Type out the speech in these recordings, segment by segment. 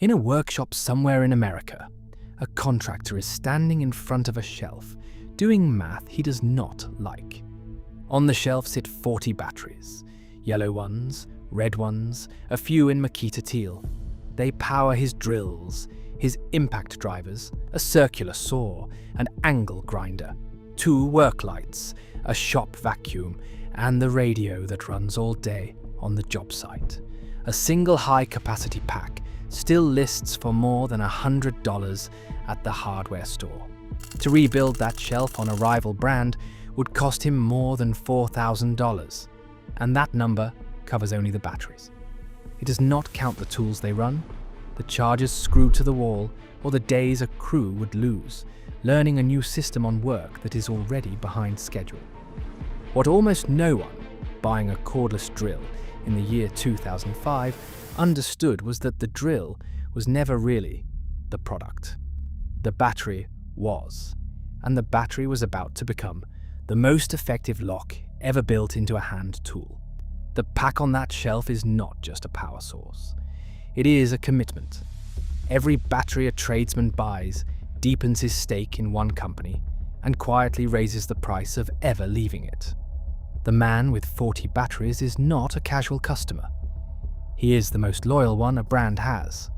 In a workshop somewhere in America, a contractor is standing in front of a shelf, doing math he does not like. On the shelf sit 40 batteries, yellow ones, red ones, a few in Makita teal. They power his drills, his impact drivers, a circular saw, an angle grinder, 2 work lights, a shop vacuum, and the radio that runs all day on the job site. A single high-capacity pack still lists for more than $100 at the hardware store. To rebuild that shelf on a rival brand would cost him more than $4,000, and that number covers only the batteries. It does not count the tools they run, the chargers screwed to the wall, or the days a crew would lose, learning a new system on work that is already behind schedule. What almost no one, buying a cordless drill in the year 2005, understood was that the drill was never really the product. The battery was, and the battery was about to become the most effective lock ever built into a hand tool. The pack on that shelf is not just a power source. It is a commitment. Every battery a tradesman buys deepens his stake in one company and quietly raises the price of ever leaving it. The man with 40 batteries is not a casual customer. He is the most loyal one a brand has.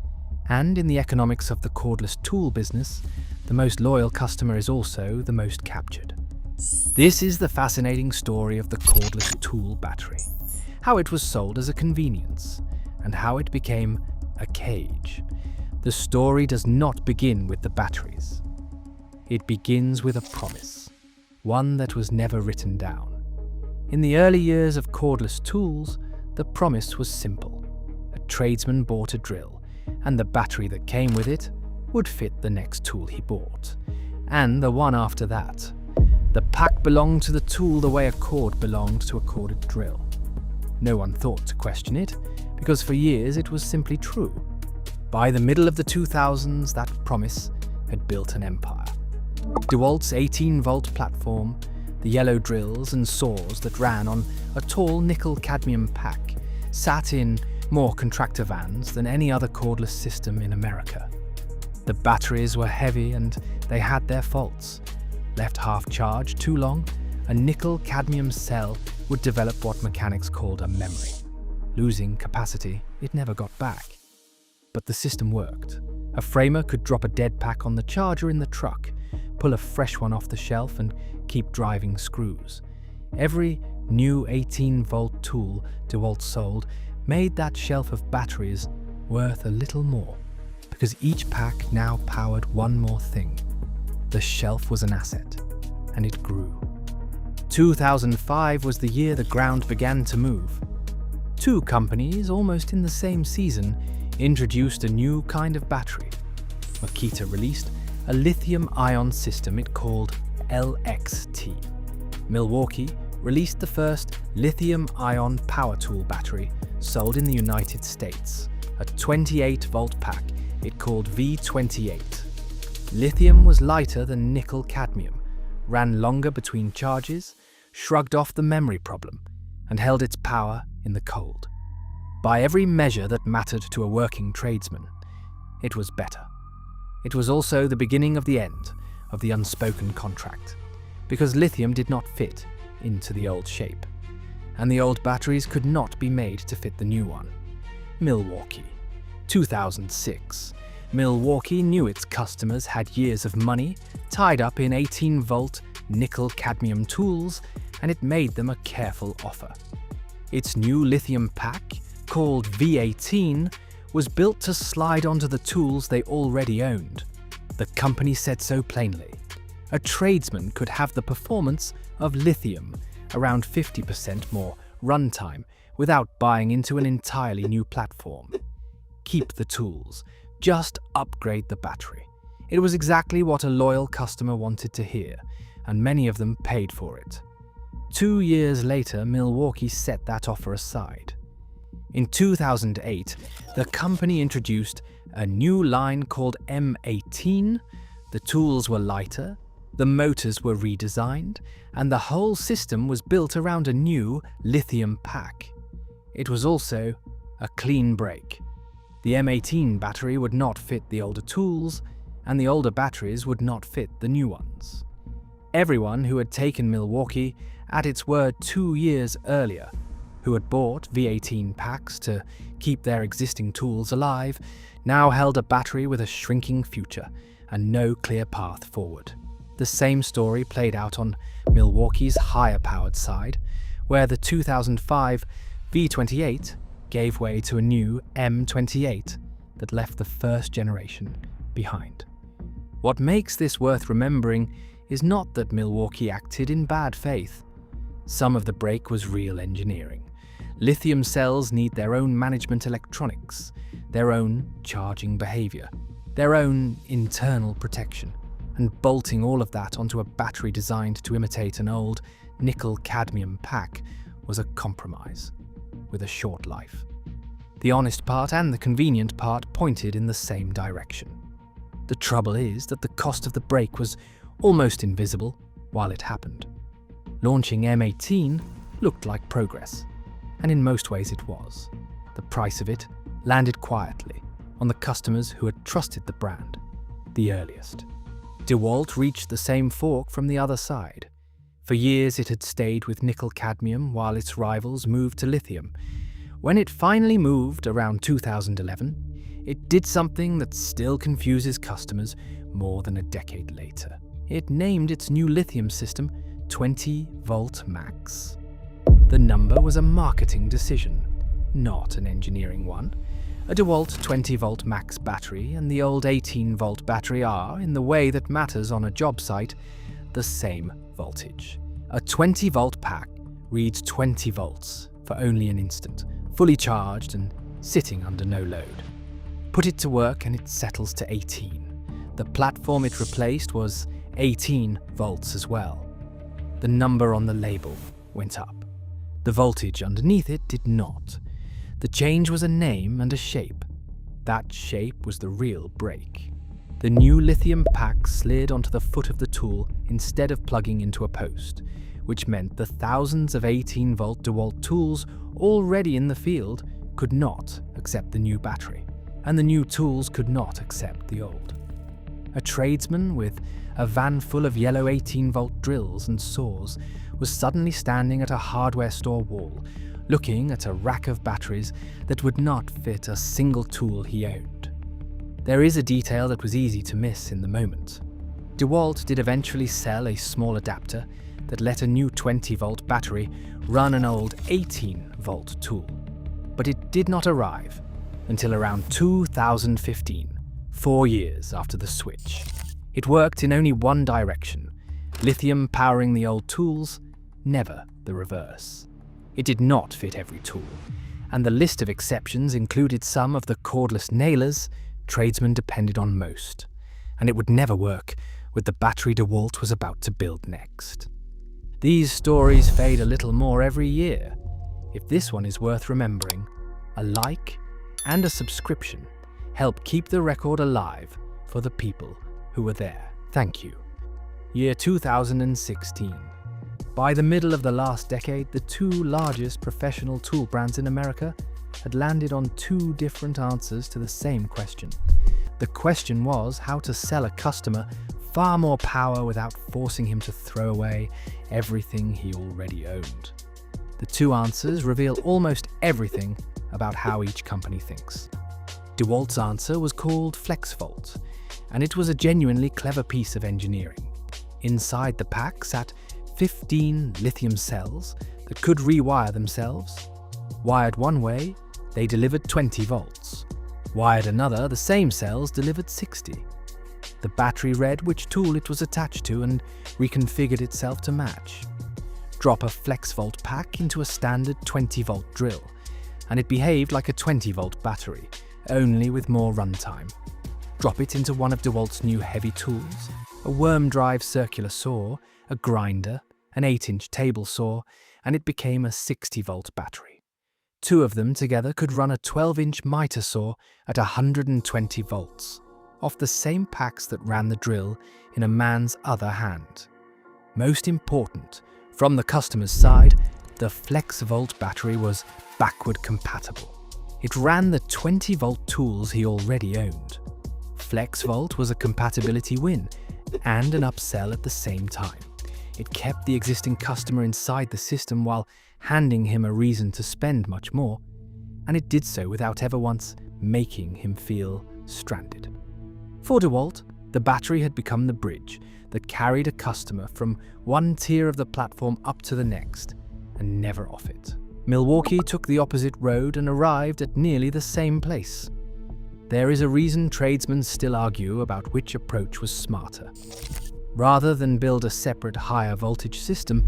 And in the economics of the cordless tool business, the most loyal customer is also the most captured. This is the fascinating story of the cordless tool battery, how it was sold as a convenience, and how it became a cage. The story does not begin with the batteries. It begins with a promise, one that was never written down. In the early years of cordless tools, the promise was simple. A tradesman bought a drill, and the battery that came with it would fit the next tool he bought, and the one after that. The pack belonged to the tool the way a cord belonged to a corded drill. No one thought to question it, because for years it was simply true. By the middle of the 2000s, that promise had built an empire. DeWalt's 18-volt platform, the yellow drills and saws that ran on a tall nickel-cadmium pack, sat in more contractor vans than any other cordless system in America. The batteries were heavy and they had their faults. Left half charged too long, a nickel-cadmium cell would develop what mechanics called a memory. Losing capacity, it never got back. But the system worked. A framer could drop a dead pack on the charger in the truck, pull a fresh one off the shelf and keep driving screws. Every new 18-volt tool DeWalt sold made that shelf of batteries worth a little more, because each pack now powered one more thing. The shelf was an asset, and it grew. 2005 was the year the ground began to move. 2 companies, almost in the same season, introduced a new kind of battery. Makita released a lithium-ion system it called LXT. Milwaukee released the first lithium-ion power tool battery sold in the United States, a 28-volt pack it called V28. Lithium was lighter than nickel-cadmium, ran longer between charges, shrugged off the memory problem, and held its power in the cold. By every measure that mattered to a working tradesman, it was better. It was also the beginning of the end of the unspoken contract, because lithium did not fit into the old shape, and the old batteries could not be made to fit the new one. Milwaukee, 2006. Milwaukee knew its customers had years of money tied up in 18-volt nickel-cadmium tools, and it made them a careful offer. Its new lithium pack, called V18, was built to slide onto the tools they already owned. The company said so plainly. A tradesman could have the performance of lithium, around 50% more runtime, without buying into an entirely new platform. Keep the tools, just upgrade the battery. It was exactly what a loyal customer wanted to hear, and many of them paid for it. 2 years later, Milwaukee set that offer aside. In 2008, the company introduced a new line called M18. The tools were lighter, the motors were redesigned, and the whole system was built around a new lithium pack. It was also a clean break. The M18 battery would not fit the older tools, and the older batteries would not fit the new ones. Everyone who had taken Milwaukee at its word 2 years earlier, who had bought V18 packs to keep their existing tools alive, now held a battery with a shrinking future and no clear path forward. The same story played out on Milwaukee's higher-powered side, where the 2005 V28 gave way to a new M28 that left the first generation behind. What makes this worth remembering is not that Milwaukee acted in bad faith. Some of the break was real engineering. Lithium cells need their own management electronics, their own charging behavior, their own internal protection, and bolting all of that onto a battery designed to imitate an old nickel-cadmium pack was a compromise with a short life. The honest part and the convenient part pointed in the same direction. The trouble is that the cost of the break was almost invisible while it happened. Launching M18 looked like progress, and in most ways it was. The price of it landed quietly on the customers who had trusted the brand the earliest. DeWalt reached the same fork from the other side. For years it had stayed with nickel-cadmium while its rivals moved to lithium. When it finally moved around 2011, it did something that still confuses customers more than a decade later. It named its new lithium system 20V Max. The number was a marketing decision, not an engineering one. A DeWalt 20V Max battery and the old 18V battery are, in the way that matters on a job site, the same voltage. A 20V pack reads 20 volts for only an instant, fully charged and sitting under no load. Put it to work and it settles to 18. The platform it replaced was 18 volts as well. The number on the label went up. The voltage underneath it did not. The change was a name and a shape. That shape was the real break. The new lithium pack slid onto the foot of the tool instead of plugging into a post, which meant the thousands of 18V DeWalt tools already in the field could not accept the new battery, and the new tools could not accept the old. A tradesman with a van full of yellow 18V drills and saws was suddenly standing at a hardware store wall, looking at a rack of batteries that would not fit a single tool he owned. There is a detail that was easy to miss in the moment. DeWalt did eventually sell a small adapter that let a new 20V battery run an old 18V tool. But it did not arrive until around 2015, 4 years after the switch. It worked in only one direction, lithium powering the old tools, never the reverse. It did not fit every tool, and the list of exceptions included some of the cordless nailers tradesmen depended on most, and it would never work with the battery DeWalt was about to build next. These stories fade a little more every year. If this one is worth remembering, a like and a subscription help keep the record alive for the people who were there. Thank you. Year 2016. By the middle of the last decade, the two largest professional tool brands in America had landed on two different answers to the same question. The question was how to sell a customer far more power without forcing him to throw away everything he already owned. The two answers reveal almost everything about how each company thinks. DeWalt's answer was called FlexVolt, and it was a genuinely clever piece of engineering. Inside the pack sat 15 lithium cells that could rewire themselves. Wired one way, they delivered 20 volts. Wired another, the same cells delivered 60. The battery read which tool it was attached to and reconfigured itself to match. Drop a FlexVolt pack into a standard 20V drill, and it behaved like a 20V battery, only with more runtime. Drop it into one of DeWalt's new heavy tools, a worm drive circular saw, a grinder, an 8-inch table saw, and it became a 60V battery. Two of them together could run a 12-inch miter saw at 120 volts, off the same packs that ran the drill in a man's other hand. Most important, from the customer's side, the FlexVolt battery was backward compatible. It ran the 20-volt tools he already owned. FlexVolt was a compatibility win and an upsell at the same time. It kept the existing customer inside the system while handing him a reason to spend much more, and it did so without ever once making him feel stranded. For DeWalt, the battery had become the bridge that carried a customer from one tier of the platform up to the next, and never off it. Milwaukee took the opposite road and arrived at nearly the same place. There is a reason tradesmen still argue about which approach was smarter. Rather than build a separate higher voltage system,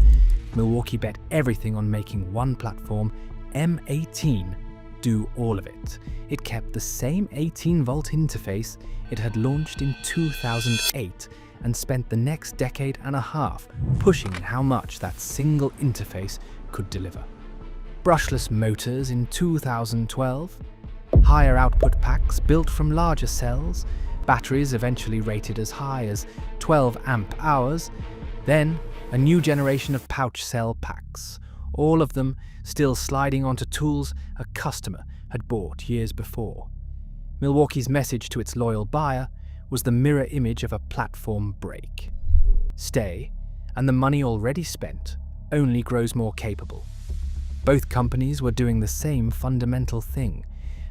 Milwaukee bet everything on making one platform, M18, do all of it. It kept the same 18-volt interface it had launched in 2008 and spent the next decade and a half pushing how much that single interface could deliver. Brushless motors in 2012, higher output packs built from larger cells, batteries eventually rated as high as 12 amp-hours, then a new generation of pouch cell packs, all of them still sliding onto tools a customer had bought years before. Milwaukee's message to its loyal buyer was the mirror image of a platform break. Stay, and the money already spent only grows more capable. Both companies were doing the same fundamental thing.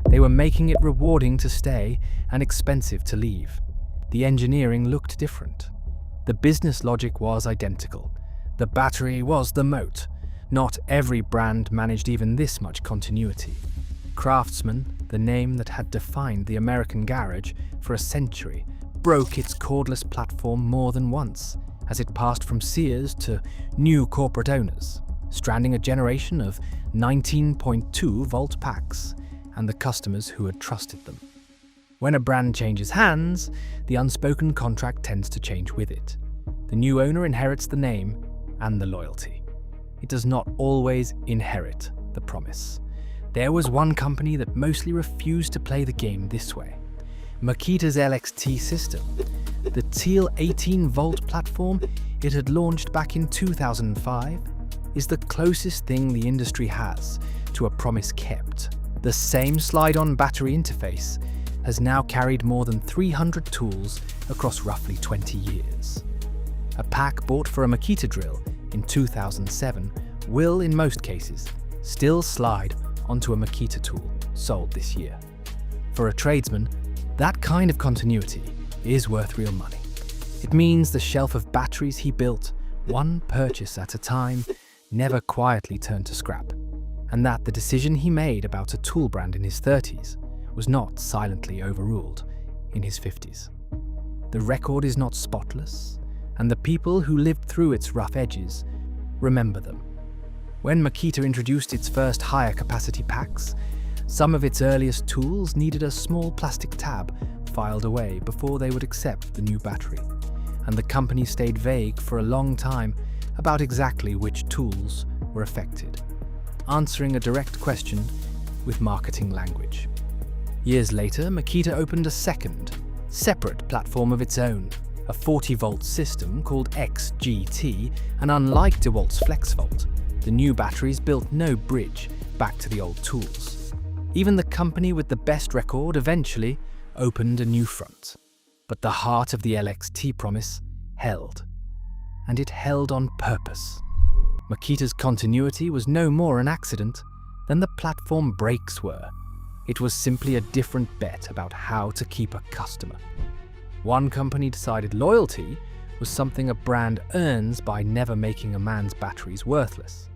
They were making it rewarding to stay and expensive to leave. The engineering looked different. The business logic was identical. The battery was the moat. Not every brand managed even this much continuity. Craftsman, the name that had defined the American garage for a century, broke its cordless platform more than once as it passed from Sears to new corporate owners, stranding a generation of 19.2-volt packs and the customers who had trusted them. When a brand changes hands, the unspoken contract tends to change with it. The new owner inherits the name and the loyalty. It does not always inherit the promise. There was one company that mostly refused to play the game this way. Makita's LXT system, the teal 18-volt platform it had launched back in 2005, is the closest thing the industry has to a promise kept. The same slide-on battery interface has now carried more than 300 tools across roughly 20 years. A pack bought for a Makita drill in 2007 will, in most cases, still slide onto a Makita tool sold this year. For a tradesman, that kind of continuity is worth real money. It means the shelf of batteries he built, one purchase at a time, never quietly turned to scrap, and that the decision he made about a tool brand in his 30s was not silently overruled in his 50s. The record is not spotless, and the people who lived through its rough edges remember them. When Makita introduced its first higher capacity packs, some of its earliest tools needed a small plastic tab filed away before they would accept the new battery, and the company stayed vague for a long time about exactly which tools were affected, answering a direct question with marketing language. Years later, Makita opened a second, separate platform of its own, a 40-volt system called XGT, and unlike DeWalt's FlexVolt, the new batteries built no bridge back to the old tools. Even the company with the best record eventually opened a new front. But the heart of the LXT promise held, and it held on purpose. Makita's continuity was no more an accident than the platform breaks were. It was simply a different bet about how to keep a customer. One company decided loyalty was something a brand earns by never making a man's batteries worthless.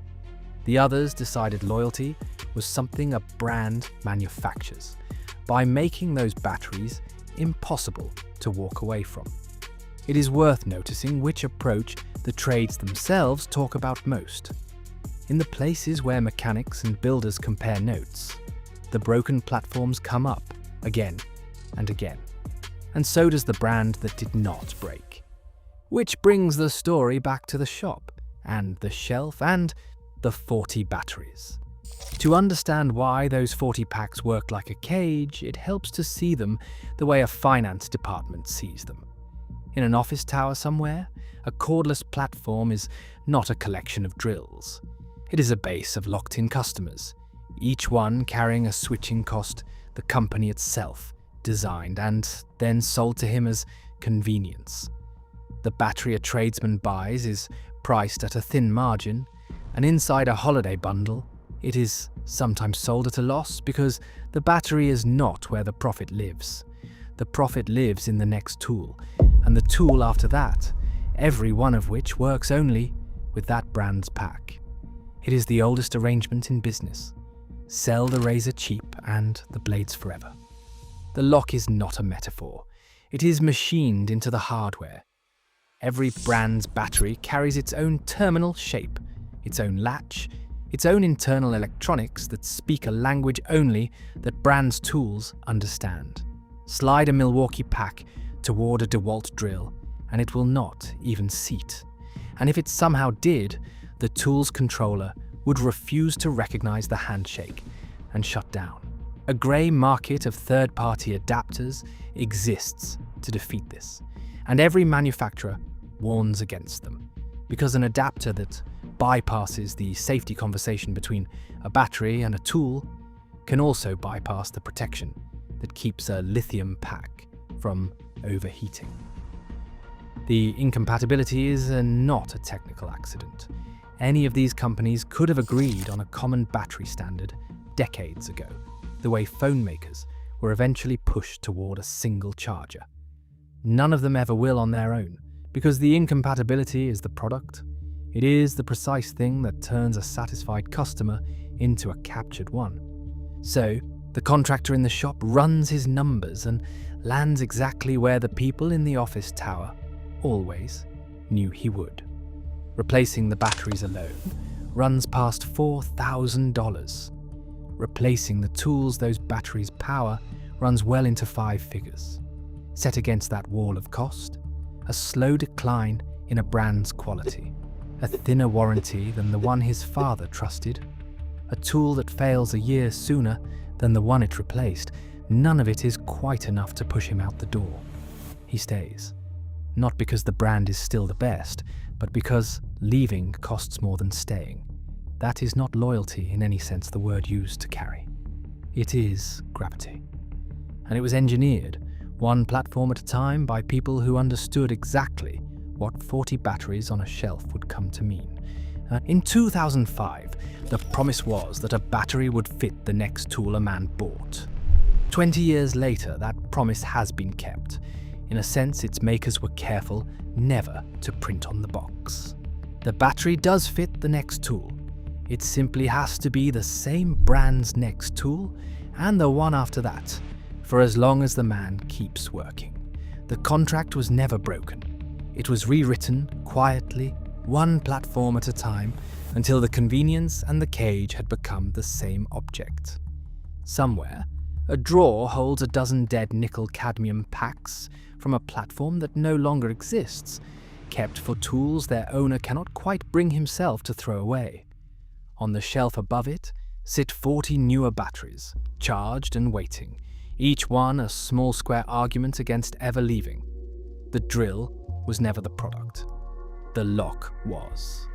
The others decided loyalty was something a brand manufactures by making those batteries impossible to walk away from. It is worth noticing which approach the trades themselves talk about most. In the places where mechanics and builders compare notes, the broken platforms come up again and again. And so does the brand that did not break. Which brings the story back to the shop, and the shelf, and the 40 batteries. To understand why those 40 packs work like a cage, it helps to see them the way a finance department sees them. In an office tower somewhere, a cordless platform is not a collection of drills. It is a base of locked-in customers, each one carrying a switching cost the company itself designed and then sold to him as convenience. The battery a tradesman buys is priced at a thin margin, and inside a holiday bundle, it is sometimes sold at a loss because the battery is not where the profit lives. The profit lives in the next tool, and the tool after that, every one of which works only with that brand's pack. It is the oldest arrangement in business. Sell the razor cheap and the blades forever. The lock is not a metaphor. It is machined into the hardware. Every brand's battery carries its own terminal shape, its own latch, its own internal electronics that speak a language only that brand's tools understand. Slide a Milwaukee pack toward a DeWalt drill, and it will not even seat. And if it somehow did, the tool's controller would refuse to recognize the handshake and shut down. A grey market of third-party adapters exists to defeat this, and every manufacturer warns against them, because an adapter that bypasses the safety conversation between a battery and a tool can also bypass the protection that keeps a lithium pack from overheating. The incompatibility is not a technical accident. Any of these companies could have agreed on a common battery standard decades ago, the way phone makers were eventually pushed toward a single charger. None of them ever will on their own, because the incompatibility is the product. It is the precise thing that turns a satisfied customer into a captured one. So, the contractor in the shop runs his numbers and lands exactly where the people in the office tower always knew he would. Replacing the batteries alone runs past $4,000. Replacing the tools those batteries power runs well into 5 figures. Set against that wall of cost, a slow decline in a brand's quality, a thinner warranty than the one his father trusted, a tool that fails a year sooner than the one it replaced. None of it is quite enough to push him out the door. He stays, not because the brand is still the best, but because leaving costs more than staying. That is not loyalty in any sense the word used to carry. It is gravity. And it was engineered, one platform at a time, by people who understood exactly what 40 batteries on a shelf would come to mean. In 2005, the promise was that a battery would fit the next tool a man bought. 20 years later, that promise has been kept. In a sense, its makers were careful never to print on the box. The battery does fit the next tool. It simply has to be the same brand's next tool and the one after that, for as long as the man keeps working. The contract was never broken. It was rewritten quietly, one platform at a time, until the convenience and the cage had become the same object. Somewhere, a drawer holds a dozen dead nickel-cadmium packs from a platform that no longer exists, kept for tools their owner cannot quite bring himself to throw away. On the shelf above it sit 40 newer batteries, charged and waiting, each one a small square argument against ever leaving. The drill was never the product. The lock was.